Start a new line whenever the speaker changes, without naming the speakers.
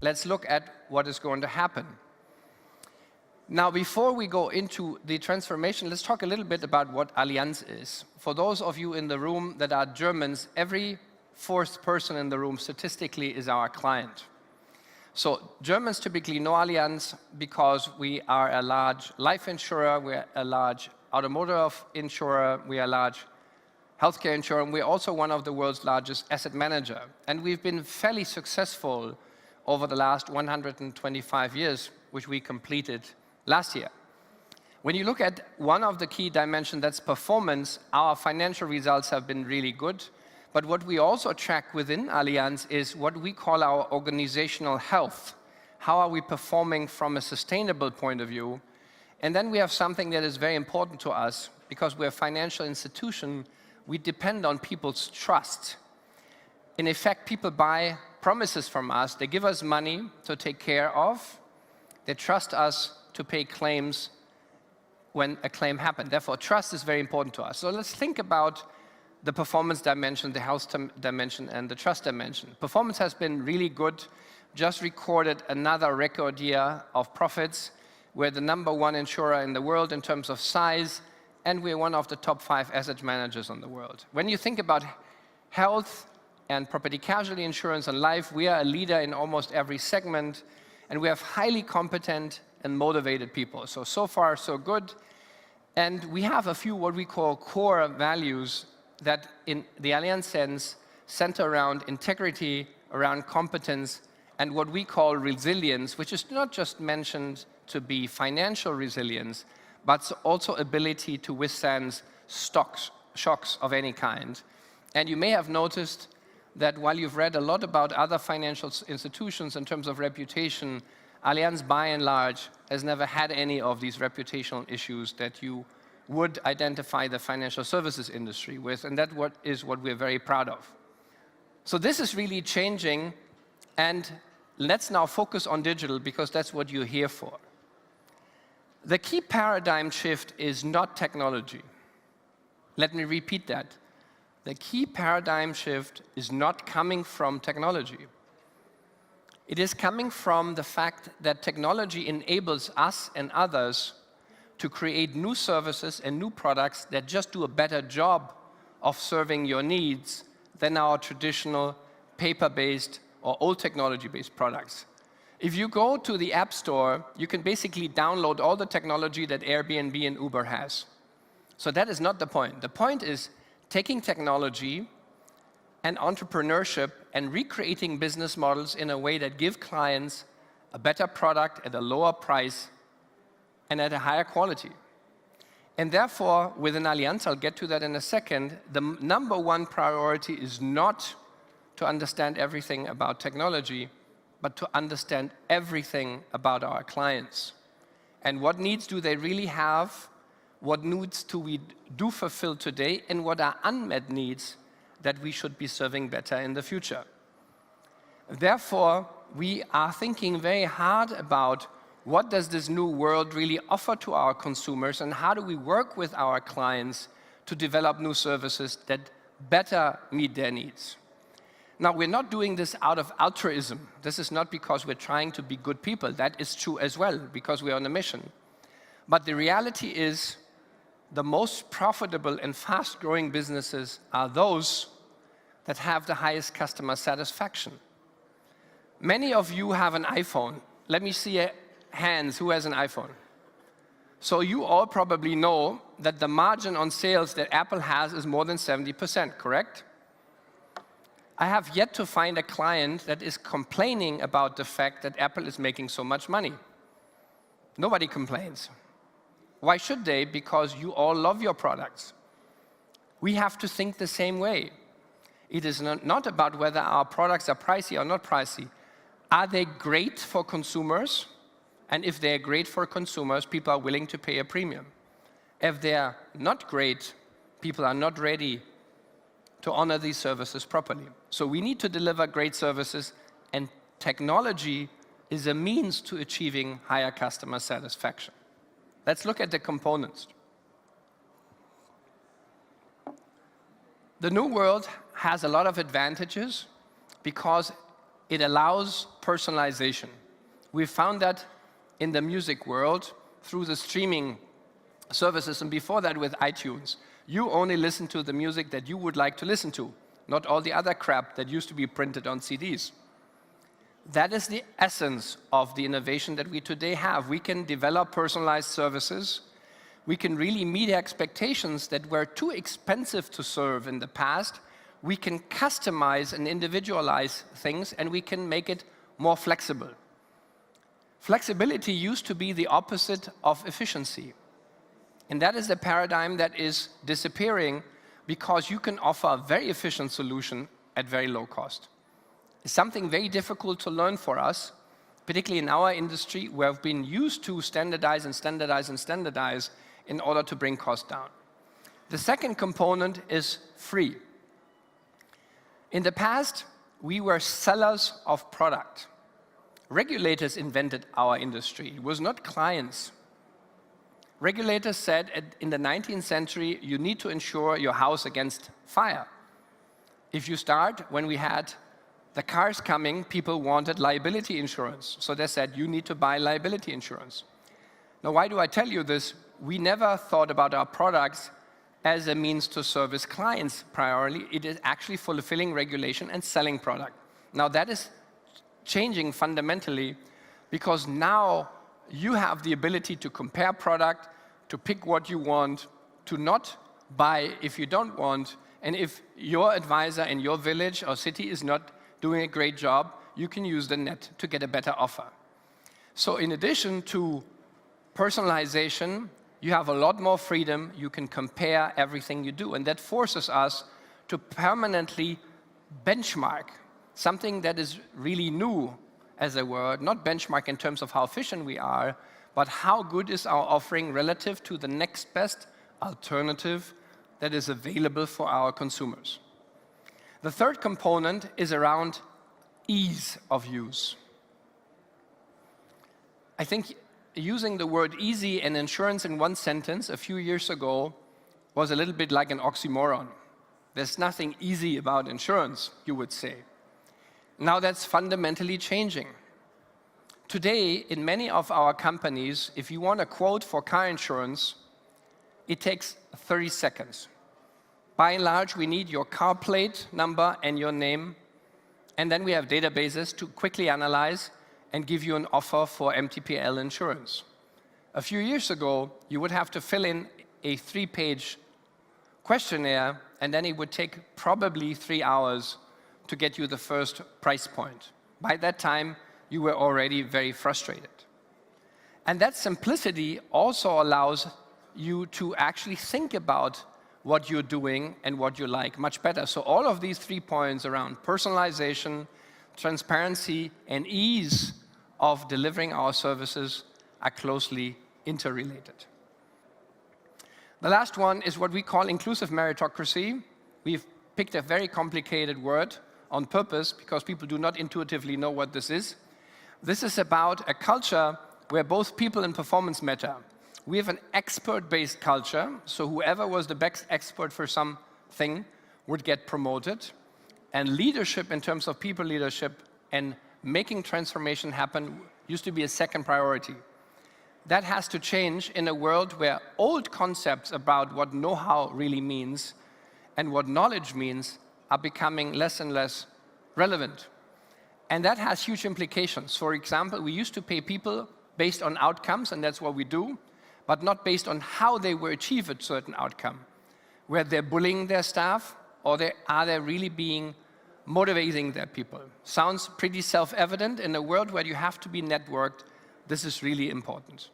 let's look at what is going to happen. Now, before we go into the transformation, let's talk a little bit about what Allianz is. For those of you in the room that are Germans, every fourth person in the room statistically is our client. So Germans typically know Allianz because we are a large life insurer, we're a large automotive insurer, we are a large healthcare insurer, and we're also one of the world's largest asset manager. And we've been fairly successful over the last 125 years, which we completed last year. When you look at one of the key dimensions, that's performance, our financial results have been really good. But what we also track within Allianz is what we call our organizational health. How are we performing from a sustainable point of view? And then we have something that is very important to us, because we're a financial institution, we depend on people's trust. In effect, people buy promises from us, they give us money to take care of, they trust us to pay claims when a claim happens. Therefore, trust is very important to us. So let's think about the performance dimension, the health dimension, and the trust dimension. Performance has been really good. Just recorded another record year of profits. We're the #1 insurer in the world in terms of size, and we're one of the top 5 asset managers in the world. When you think about health and property casualty insurance and life, we are a leader in almost every segment, and we have highly competent and motivated people. So far, so good. And we have a few what we call core values that in the Allianz sense center around integrity, around competence, and what we call resilience, which is not just mentioned to be financial resilience, but also ability to withstand shocks of any kind. And you may have noticed that while you've read a lot about other financial institutions in terms of reputation, Allianz, by and large, has never had any of these reputational issues that you would identify the financial services industry with, and that is what we're very proud of. So this is really changing, and let's now focus on digital, because that's what you're here for. The key paradigm shift is not technology. Let me repeat that. The key paradigm shift is not coming from technology. It is coming from the fact that technology enables us and others to create new services and new products that just do a better job of serving your needs than our traditional paper-based or old technology-based products. If you go to the App Store, you can basically download all the technology that Airbnb and Uber has. So that is not the point. The point is taking technology and entrepreneurship and recreating business models in a way that give clients a better product at a lower price and at a higher quality. And therefore, within Allianz, I'll get to that in a second, the #1 priority is not to understand everything about technology, but to understand everything about our clients. And what needs do they really have? What needs do we fulfill today? And what are unmet needs that we should be serving better in the future? Therefore, we are thinking very hard about what does this new world really offer to our consumers, and how do we work with our clients to develop new services that better meet their needs. Now, we're not doing this out of altruism. This is not because we're trying to be good people. That is true as well, because we're on a mission. But the reality is, the most profitable and fast-growing businesses are those that have the highest customer satisfaction. Many of you have an iPhone. Let me see hands who has an iPhone. So you all probably know that the margin on sales that Apple has is more than 70%, correct? I have yet to find a client that is complaining about the fact that Apple is making so much money. Nobody complains. Why should they? Because you all love your products. We have to think the same way. It is not about whether our products are pricey or not pricey. Are they great for consumers? And if they're great for consumers, people are willing to pay a premium. If they're not great, people are not ready to honor these services properly. So we need to deliver great services, and technology is a means to achieving higher customer satisfaction. Let's look at the components. The new world has a lot of advantages because it allows personalization. We found that in the music world through the streaming services, and before that with iTunes. You only listen to the music that you would like to listen to, not all the other crap that used to be printed on CDs. That is the essence of the innovation that we today have. We can develop personalized services. We can really meet expectations that were too expensive to serve in the past. We can customize and individualize things, and we can make it more flexible. Flexibility used to be the opposite of efficiency. And that is a paradigm that is disappearing because you can offer a very efficient solution at very low cost. It's something very difficult to learn for us, particularly in our industry, where we've been used to standardize and standardize and standardize in order to bring costs down. The second component is free. In the past, we were sellers of product. Regulators invented our industry. It was not clients. Regulators said in the 19th century, you need to insure your house against fire. If you start, when we had the cars coming, people wanted liability insurance. So they said, you need to buy liability insurance. Now, why do I tell you this? We never thought about our products as a means to service clients primarily. It is actually fulfilling regulation and selling product. Now, that is changing fundamentally because now you have the ability to compare product, to pick what you want, to not buy if you don't want, and if your advisor in your village or city is not doing a great job, you can use the net to get a better offer. So in addition to personalization, you have a lot more freedom. You can compare everything you do, and that forces us to permanently benchmark, something that is really new as a word, not benchmark in terms of how efficient we are, but how good is our offering relative to the next best alternative that is available for our consumers. The third component is around ease of use. I think using the word easy and insurance in one sentence a few years ago was a little bit like an oxymoron. There's nothing easy about insurance, you would say. Now that's fundamentally changing. Today, in many of our companies, if you want a quote for car insurance, it takes 30 seconds. By and large, we need your car plate number and your name, and then we have databases to quickly analyze and give you an offer for MTPL insurance. A few years ago, you would have to fill in a 3-page questionnaire, and then it would take probably 3 hours to get you the first price point. By that time, you were already very frustrated. And that simplicity also allows you to actually think about what you're doing and what you like much better. So all of these 3 points around personalization, transparency, and ease of delivering our services are closely interrelated. The last one is what we call inclusive meritocracy. We've picked a very complicated word on purpose because people do not intuitively know what this is. This is about a culture where both people and performance matter. We have an expert-based culture, so whoever was the best expert for something would get promoted. And leadership in terms of people leadership and making transformation happen used to be a second priority. That has to change in a world where old concepts about what know-how really means and what knowledge means are becoming less and less relevant. And that has huge implications. For example, we used to pay people based on outcomes, and that's what we do, but not based on how they will achieve a certain outcome. Where they're bullying their staff, or are they really being motivating their people? Sounds pretty self-evident. In a world where you have to be networked, this is really important.